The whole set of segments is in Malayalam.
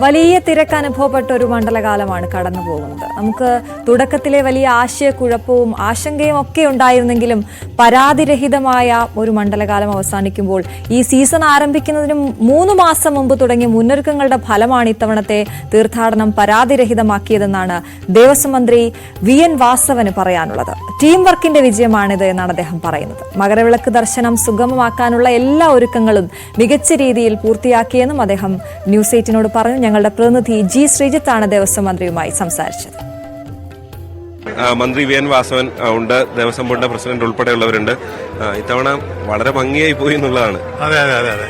വലിയ തിരക്ക് അനുഭവപ്പെട്ട ഒരു മണ്ഡലകാലമാണ് കടന്നു പോകുന്നത്. നമുക്ക് തുടക്കത്തിലെ വലിയ ആശയക്കുഴപ്പവും ആശങ്കയും ഒക്കെ ഉണ്ടായിരുന്നെങ്കിലും പരാതിരഹിതമായ ഒരു മണ്ഡലകാലം അവസാനിക്കുമ്പോൾ ഈ സീസൺ ആരംഭിക്കുന്നതിന് 3 മാസം മുമ്പ് തുടങ്ങിയ മുന്നൊരുക്കങ്ങളുടെ ഫലമാണ് ഇത്തവണത്തെ തീർത്ഥാടനം പരാതിരഹിതമാക്കിയതെന്നാണ് ദേവസ്വം മന്ത്രി VN വാസവന് പറയാനുള്ളത്. ടീം വർക്കിന്റെ വിജയമാണിത് എന്നാണ് അദ്ദേഹം പറയുന്നത്. മകരവിളക്ക് ദർശനം സുഗമമാക്കാനുള്ള എല്ലാ ഒരുക്കങ്ങളും മികച്ച രീതിയിൽ പൂർത്തിയാക്കിയെന്നും അദ്ദേഹം ന്യൂസ് 8നോട് പറഞ്ഞു. ഞങ്ങളുടെ പ്രതിനിധി G ശ്രീജിത്താണ് ദേവസ്വം മന്ത്രിയുമായി സംസാരിച്ചത്. മന്ത്രി VN വാസവൻ ഉണ്ട്, ദേവസ്വം ബോർഡിന്റെ പ്രസിഡന്റ് ഉൾപ്പെടെയുള്ളവരുണ്ട്. ഇത്തവണ വളരെ ഭംഗിയായി പോയി എന്നുള്ളതാണ്. അതെ അതെ അതെ അതെ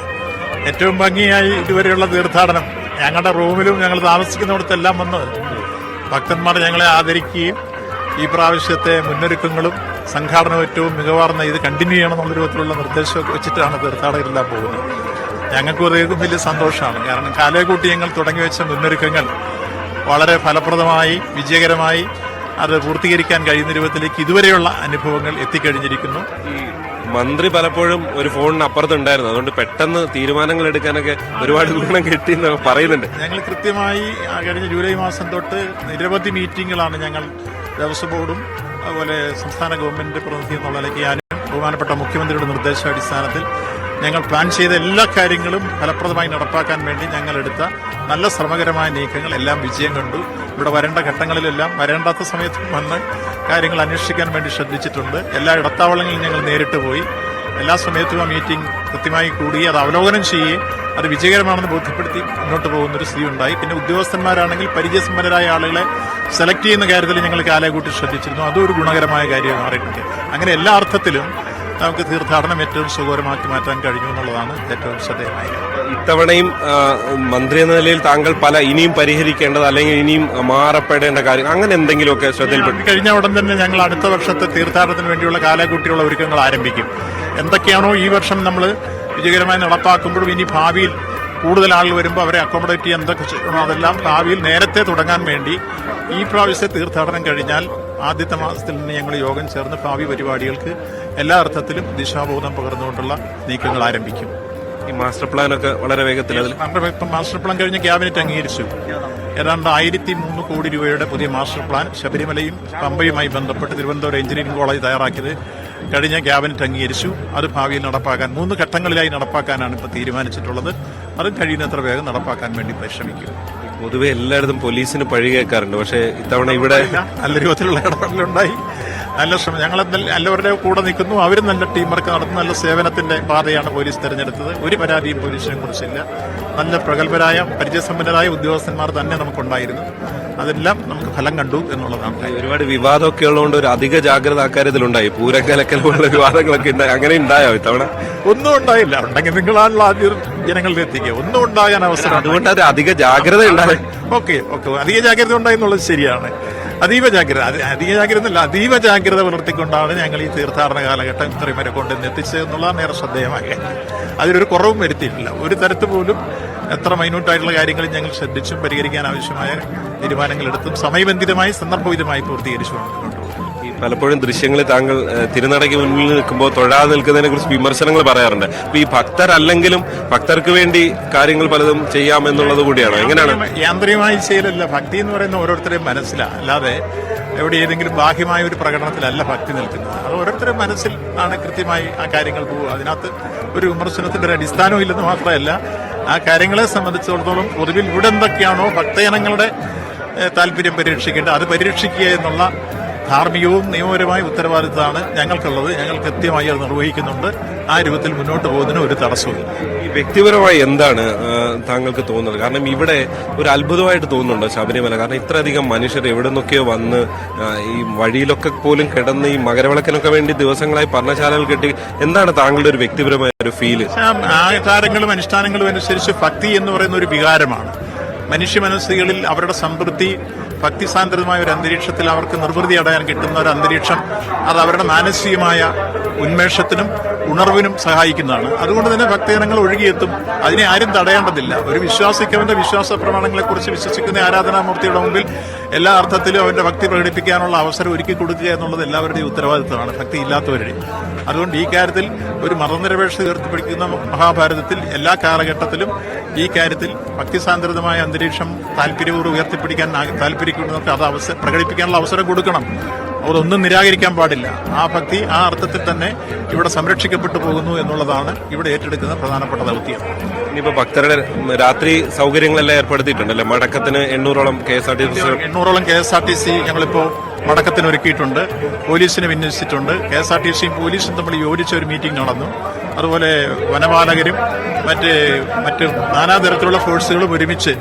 ഏറ്റവും ഭംഗിയായി ഇതുവരെയുള്ള തീർത്ഥാടനം. ഞങ്ങളുടെ റൂമിലും ഞങ്ങൾ താമസിക്കുന്നിടത്തെല്ലാം വന്ന് ഭക്തന്മാർ ഞങ്ങളെ ആദരിക്കുകയും ഈ പ്രാവശ്യത്തെ മുന്നൊരുക്കങ്ങളും സംഘാടനവും ഏറ്റവും മികവാർന്ന ഇത് കണ്ടിന്യൂ ചെയ്യണമെന്നുള്ള രൂപത്തിലുള്ള നിർദ്ദേശമൊക്കെ വെച്ചിട്ടാണ് തീർത്ഥാടകരെല്ലാം പോകുന്നത്. ഞങ്ങൾക്ക് ഒരേക്കും വലിയ സന്തോഷമാണ്. കാരണം കാലേക്കൂട്ടി ഞങ്ങൾ തുടങ്ങി വെച്ച മുന്നൊരുക്കങ്ങൾ വളരെ ഫലപ്രദമായി വിജയകരമായി അത് പൂർത്തീകരിക്കാൻ കഴിയുന്ന രൂപത്തിലേക്ക് ഇതുവരെയുള്ള അനുഭവങ്ങൾ എത്തിക്കഴിഞ്ഞിരിക്കുന്നു. ഈ മന്ത്രി പലപ്പോഴും ഒരു ഫോണിന് അപ്പുറത്തുണ്ടായിരുന്നു, അതുകൊണ്ട് പെട്ടെന്ന് തീരുമാനങ്ങൾ എടുക്കാനൊക്കെ ഒരുപാട് ഗുണം കിട്ടിയെന്ന് പറയുന്നുണ്ട്. ഞങ്ങൾ കൃത്യമായി കഴിഞ്ഞ ജൂലൈ മാസം തൊട്ട് നിരവധി മീറ്റിങ്ങുകളാണ് ഞങ്ങൾ ദേവസ്വം ബോർഡും അതുപോലെ സംസ്ഥാന ഗവൺമെന്റ് പ്രതിനിധി എന്നുള്ള നിലയ്ക്ക് ഞാനും ബഹുമാനപ്പെട്ട മുഖ്യമന്ത്രിയുടെ നിർദ്ദേശാടിസ്ഥാനത്തിൽ ഞങ്ങൾ പ്ലാൻ ചെയ്ത എല്ലാ കാര്യങ്ങളും ഫലപ്രദമായി നടപ്പാക്കാൻ വേണ്ടി ഞങ്ങൾ എടുത്ത നല്ല ശ്രമകരമായ നീക്കങ്ങൾ എല്ലാം വിജയം കണ്ടു. ഇവിടെ വരേണ്ട ഘട്ടങ്ങളിലെല്ലാം വരേണ്ടാത്ത സമയത്തും വന്ന് കാര്യങ്ങൾ അന്വേഷിക്കാൻ വേണ്ടി ശ്രദ്ധിച്ചിട്ടുണ്ട്. എല്ലാ ഇടത്താവളങ്ങളിലും ഞങ്ങൾ നേരിട്ട് പോയി എല്ലാ സമയത്തും ആ മീറ്റിംഗ് കൃത്യമായി കൂടി അത് അവലോകനം ചെയ്യുകയും അത് വിജയകരമാണെന്ന് ബോധ്യപ്പെടുത്തി മുന്നോട്ട് പോകുന്നൊരു സ്ഥിതി ഉണ്ടായി. പിന്നെ ഉദ്യോഗസ്ഥന്മാരാണെങ്കിൽ പരിചയസമ്പന്നരായ ആളുകളെ സെലക്ട് ചെയ്യുന്ന കാര്യത്തിൽ ഞങ്ങൾ കാലേക്കൂട്ടി ശ്രദ്ധിച്ചിരുന്നു. അതും ഒരു ഗുണകരമായ കാര്യമായി മാറിയിട്ടുണ്ട്. അങ്ങനെ എല്ലാ അർത്ഥത്തിലും നമുക്ക് തീർത്ഥാടനം ഏറ്റവും സുഖകരമാക്കി മാറ്റാൻ കഴിഞ്ഞു എന്നുള്ളതാണ് ഏറ്റവും ശ്രദ്ധേയമായ. ഇത്തവണയും മന്ത്രി എന്ന നിലയിൽ താങ്കൾ ഇനിയും പരിഹരിക്കേണ്ടത് അല്ലെങ്കിൽ ഇനിയും മാറപ്പെടേണ്ട കാര്യം അങ്ങനെ എന്തെങ്കിലുമൊക്കെ ശ്രദ്ധയിൽപ്പെട്ടു? കഴിഞ്ഞ ഉടൻ തന്നെ ഞങ്ങൾ അടുത്ത വർഷത്തെ തീർത്ഥാടനത്തിന് വേണ്ടിയുള്ള കാലേക്കൂട്ടിയുള്ള ഒരുക്കങ്ങൾ ആരംഭിക്കും. എന്തൊക്കെയാണോ ഈ വർഷം നമ്മൾ വിജയകരമായി നടപ്പാക്കുമ്പോഴും ഇനി ഭാവിയിൽ കൂടുതൽ ആളുകൾ വരുമ്പോൾ അവരെ അക്കോമഡേറ്റ് ചെയ്യാൻ എന്തൊക്കെ ചെയ്യണോ അതെല്ലാം ഭാവിയിൽ നേരത്തെ തുടങ്ങാൻ വേണ്ടി ഈ പ്രാവശ്യത്തെ തീർത്ഥാടനം കഴിഞ്ഞാൽ ആദ്യത്തെ മാസത്തിൽ നിന്ന് ഞങ്ങൾ യോഗം ചേർന്ന് ഭാവി പരിപാടികൾക്ക് എല്ലാ അർത്ഥത്തിലും ദിശാബോധം പകർന്നുകൊണ്ടുള്ള നീക്കങ്ങൾ ആരംഭിക്കും. ഈ മാസ്റ്റർ പ്ലാനൊക്കെ വളരെ വേഗത്തിൽ മാസ്റ്റർ പ്ലാൻ കഴിഞ്ഞ ക്യാബിനറ്റ് അംഗീകരിച്ചു. ഏതാണ്ട് 1003 കോടി രൂപയുടെ പുതിയ മാസ്റ്റർ പ്ലാൻ ശബരിമലയും പമ്പയുമായി ബന്ധപ്പെട്ട് തിരുവനന്തപുരം എഞ്ചിനീയറിംഗ് കോളേജ് തയ്യാറാക്കിയത് കഴിഞ്ഞ ക്യാബിനറ്റ് അംഗീകരിച്ചു. അത് ഭാവിയിൽ നടപ്പാക്കാൻ 3 ഘട്ടങ്ങളിലായി നടപ്പാക്കാനാണ് ഇപ്പോൾ തീരുമാനിച്ചിട്ടുള്ളത്. അത് കഴിയുന്നത്ര വേഗം നടപ്പാക്കാൻ വേണ്ടി പരിശ്രമിക്കും. പൊതുവെ എല്ലായിടത്തും പോലീസിന് പഴി കേൾക്കാറുണ്ട്, പക്ഷേ ഇത്തവണ ഇവിടെ നല്ല രൂപത്തിലുള്ള ഇടപെടലുണ്ടായി. നല്ല ശ്രമം. ഞങ്ങൾ എല്ലാവരുടെ കൂടെ നിൽക്കുന്നു. അവരും നല്ല ടീം വർക്ക് നടത്തുന്നു. നല്ല സേവനത്തിന്റെ പാതയാണ് പോലീസ് തെരഞ്ഞെടുത്തത്. ഒരു പരാതിയും പോലീസിനെ കുറിച്ചില്ല. നല്ല പ്രഗത്ഭരായ പരിചയസമ്പന്നരായ ഉദ്യോഗസ്ഥന്മാർ തന്നെ നമുക്കുണ്ടായിരുന്നു. അതെല്ലാം നമുക്ക് ഫലം കണ്ടു എന്നുള്ളതാണ്. ഒരുപാട് വിവാദമൊക്കെ ഉള്ളതുകൊണ്ട് ഒരു അധിക ജാഗ്രത അക്കാര്യത്തിലുണ്ടായി. പൂരക്കലക്കൽ പോലുള്ള വിവാദങ്ങളൊക്കെ ഉണ്ടായി. അങ്ങനെ ഉണ്ടായോ ഇത്തവണ? ഒന്നും ഉണ്ടായില്ല. ഉണ്ടെങ്കിൽ നിങ്ങളാണല്ലോ ആദ്യം ജനങ്ങളിൽ എത്തിക്കുക. ഒന്നും ഉണ്ടാകാൻ അവസരം. അതുകൊണ്ട് അത് അധിക ജാഗ്രത ഉണ്ടായി. ഓക്കെ അധിക ജാഗ്രത ഉണ്ടായി എന്നുള്ളത് ശരിയാണ്. അതീവ ജാഗ്രത പുലർത്തിക്കൊണ്ടാണ് ഞങ്ങൾ ഈ തീർത്ഥാടന കാലഘട്ടം ഇത്രയും വരെ കൊണ്ടുവന്ന് എത്തിച്ചത് എന്നുള്ളതാണ് ഏറെ ശ്രദ്ധേയമായ. അതിലൊരു കുറവും വരുത്തിയിട്ടില്ല. ഒരു തരത്തിൽ പോലും എത്ര മൈന്യൂട്ടായിട്ടുള്ള കാര്യങ്ങളും ഞങ്ങൾ ശ്രദ്ധിച്ചും പരിഹരിക്കാൻ ആവശ്യമായ തീരുമാനങ്ങൾ എടുത്തും സമയബന്ധിതമായി സന്ദർഭോചിതമായി പൂർത്തീകരിച്ചുകൊണ്ട് പലപ്പോഴും ദൃശ്യങ്ങളിൽ താങ്കൾ തിരുനടയ്ക്ക് മുന്നിൽ നിൽക്കുമ്പോൾ തൊഴാതെ നിൽക്കുന്നതിനെ കുറിച്ച് വിമർശനങ്ങൾ പറയാറുണ്ട്. അപ്പൊ ഈ ഭക്തരല്ലെങ്കിലും ഭക്തർക്ക് വേണ്ടി കാര്യങ്ങൾ പലതും ചെയ്യാമെന്നുള്ളത് കൂടിയാണ്. എങ്ങനെയാണ്? യാന്ത്രികമായി ചെയ്യലല്ല. ഭക്തി എന്ന് പറയുന്ന ഓരോരുത്തരുടെയും മനസ്സിലാണ്, അല്ലാതെ എവിടെ ഏതെങ്കിലും ബാഹ്യമായ ഒരു പ്രകടനത്തിലല്ല ഭക്തി നിൽക്കുന്നത്. അത് ഓരോരുത്തരുടെ മനസ്സിൽ ആണ് കൃത്യമായി ആ കാര്യങ്ങൾ പോകുക. അതിനകത്ത് ഒരു വിമർശനത്തിന്റെ ഒരു അടിസ്ഥാനവും ഇല്ലെന്ന് മാത്രമല്ല, ആ കാര്യങ്ങളെ സംബന്ധിച്ചിടത്തോളം പൊതുവിൽ ഇവിടെ എന്തൊക്കെയാണോ ഭക്തജനങ്ങളുടെ താല്പര്യം പരിരക്ഷിക്കേണ്ടത് അത് പരിരക്ഷിക്കുക എന്നുള്ള ധാർമ്മികവും നിയമപരമായ ഉത്തരവാദിത്തമാണ് ഞങ്ങൾക്കുള്ളത്. ഞങ്ങൾ കൃത്യമായി അത് നിർവഹിക്കുന്നുണ്ട്. ആ രൂപത്തിൽ മുന്നോട്ട് പോകുന്നതിന് ഒരു തടസ്സമില്ല. ഈ വ്യക്തിപരമായി എന്താണ് താങ്കൾക്ക് തോന്നുന്നത്? കാരണം ഇവിടെ ഒരു അത്ഭുതമായിട്ട് തോന്നുന്നുണ്ടോ ശബരിമല? കാരണം ഇത്രയധികം മനുഷ്യർ എവിടെ നിന്നൊക്കെയോ വന്ന് ഈ വഴിയിലൊക്കെ പോലും കിടന്ന് ഈ മകരവിളക്കിനൊക്കെ വേണ്ടി ദിവസങ്ങളായി പർണശാലകൾ കെട്ടി. എന്താണ് താങ്കളുടെ ഒരു വ്യക്തിപരമായ ഒരു ഫീല്? ആചാരങ്ങളും അനുഷ്ഠാനങ്ങളും അനുസരിച്ച് ഭക്തി എന്ന് പറയുന്ന ഒരു വികാരമാണ്. മനുഷ്യ മനസ്സുകളിൽ അവരുടെ സംതൃപ്തി ഭക്തിസാന്ദ്രമായ ഒരു അന്തരീക്ഷത്തിൽ അവർക്ക് നിർവൃതി അടയാൻ കിട്ടുന്ന ഒരു അന്തരീക്ഷം അത് അവരുടെ മാനസികമായ ഉന്മേഷത്തിനും ഉണർവിനും സഹായിക്കുന്നതാണ്. അതുകൊണ്ട് തന്നെ ഭക്തജനങ്ങൾ ഒഴുകിയെത്തും. അതിനെ ആരും തടയേണ്ടതില്ല. ഒരു വിശ്വാസിക്ക് അവന്റെ വിശ്വാസ പ്രമാണങ്ങളെക്കുറിച്ച് വിശ്വസിക്കുന്ന ആരാധനാമൂർത്തിയുടെ മുമ്പിൽ എല്ലാ അർത്ഥത്തിലും അവന്റെ ഭക്തി പ്രകടിപ്പിക്കാനുള്ള അവസരം ഒരുക്കി കൊടുക്കുക എന്നുള്ളത് എല്ലാവരുടെയും ഉത്തരവാദിത്തമാണ്, ഭക്തി ഇല്ലാത്തവരുടെയും. അതുകൊണ്ട് ഈ കാര്യത്തിൽ ഒരു മതനിരപേക്ഷത ഉയർത്തിപ്പിടിക്കുന്ന മഹാഭാരതത്തിൽ എല്ലാ കാലഘട്ടത്തിലും ഈ കാര്യത്തിൽ ഭക്തിസാന്ദ്രതമായ അന്തരീക്ഷം താല്പര്യപൂർവ്വം ഉയർത്തിപ്പിടിക്കാൻ താല്പര്യപ്പെടുന്നവർക്ക് അത് പ്രകടിപ്പിക്കാനുള്ള അവസരം കൊടുക്കണം. അതൊന്നും നിരാകരിക്കാൻ പാടില്ല. ആ ഭക്തി ആ അർത്ഥത്തിൽ തന്നെ ഇവിടെ സംരക്ഷിക്കപ്പെട്ടു പോകുന്നു എന്നുള്ളതാണ് ഇവിടെ ഏറ്റെടുക്കുന്ന പ്രധാനപ്പെട്ട ദൗത്യം. ഇനിയിപ്പോ ഭക്തരുടെ രാത്രി സൗകര്യങ്ങളെല്ലാം ഏർപ്പെടുത്തിയിട്ടുണ്ടല്ലേ? മടക്കത്തിന് 800ഓളം KSRTC ഞങ്ങളിപ്പോ മടക്കത്തിന് ഒരുക്കിയിട്ടുണ്ട്. പോലീസിനെ വിന്യസിച്ചിട്ടുണ്ട്. KSRTCയും പോലീസും തമ്മിൽ യോജിച്ച ഒരു മീറ്റിംഗ് നടന്നു. അതുപോലെ വനപാലകരും മറ്റ് നാനാതരത്തിലുള്ള ഫോഴ്സുകളും ഒരുമിച്ച്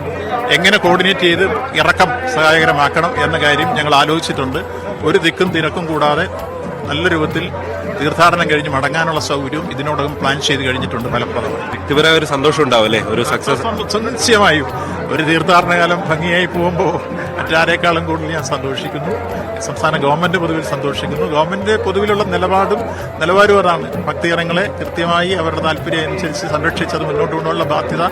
എങ്ങനെ കോർഡിനേറ്റ് ചെയ്ത് ഇറക്കം സഹായകരമാക്കണം എന്ന കാര്യം ഞങ്ങൾ ആലോചിച്ചിട്ടുണ്ട്. ഒരു തിക്കും തിരക്കും കൂടാതെ നല്ല രൂപത്തിൽ തീർത്ഥാടനം കഴിഞ്ഞ് മടങ്ങാനുള്ള സൗകര്യവും ഇതിനോടകം പ്ലാൻ ചെയ്ത് കഴിഞ്ഞിട്ടുണ്ട്. ഫലപ്രദമായി വ്യക്തിപരമായ ഒരു സന്തോഷം ഉണ്ടാവല്ലേ ഒരു സക്സസ്? നിശ്ചയമായും ഒരു തീർത്ഥാടനകാലം ഭംഗിയായി പോകുമ്പോൾ മറ്റാരേക്കാളും കൂടുതൽ ഞാൻ സന്തോഷിക്കുന്നു. സംസ്ഥാന ഗവൺമെന്റ് പൊതുവിൽ സന്തോഷിക്കുന്നു. ഗവൺമെന്റ് പൊതുവിലുള്ള നിലവാരം അതാണ്. ഭക്തജനങ്ങളെ കൃത്യമായി അവരുടെ താല്പര്യം അനുസരിച്ച് സംരക്ഷിച്ചത് മുന്നോട്ട് കൊണ്ടുള്ള ബാധ്യത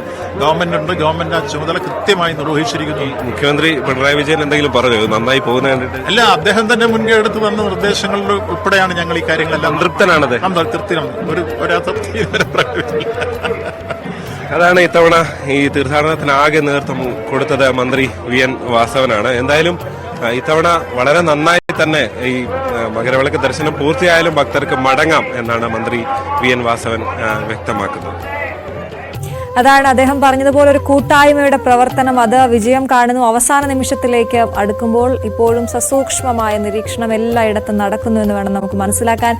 ഗവൺമെന്റുണ്ട്. ഗവൺമെന്റ് ആ ചുമതല കൃത്യമായി നിർവഹിച്ചിരിക്കുന്നു. മുഖ്യമന്ത്രി പിണറായി വിജയൻ എന്തെങ്കിലും പറഞ്ഞു നന്നായി പോകുന്ന കണ്ടിട്ട്? അല്ല, അദ്ദേഹം തന്നെ മുൻകൈ എടുത്ത് തന്ന നിർദ്ദേശങ്ങളിൽ ഉൾപ്പെടെയാണ് ഞങ്ങൾ ഈ കാര്യങ്ങളെല്ലാം തൃപ്തനാണത്. തൃപ്തിയാണ്. ഒരതൃപ്തി അതാണ് ഇത്തവണ ഈ തീർത്ഥാടനത്തിനാകെ നേതൃത്വം കൊടുത്തത് മന്ത്രി VN വാസവനാണ്. എന്തായാലും ഇത്തവണ വളരെ നന്നായി തന്നെ ഈ മകരവിളക്ക് ദർശനം പൂർത്തിയായാലും ഭക്തർക്ക് മടങ്ങാം എന്നാണ് മന്ത്രി VN വാസവൻ വ്യക്തമാക്കുന്നത്. അതാണ് അദ്ദേഹം പറഞ്ഞതുപോലെ ഒരു കൂട്ടായ്മയുടെ പ്രവർത്തനം, അത് വിജയം കാണുന്നു. അവസാന നിമിഷത്തിലേക്ക് അടുക്കുമ്പോൾ ഇപ്പോഴും സസൂക്ഷ്മമായ നിരീക്ഷണം എല്ലായിടത്തും നടക്കുന്നു എന്ന് വേണം നമുക്ക് മനസ്സിലാക്കാൻ.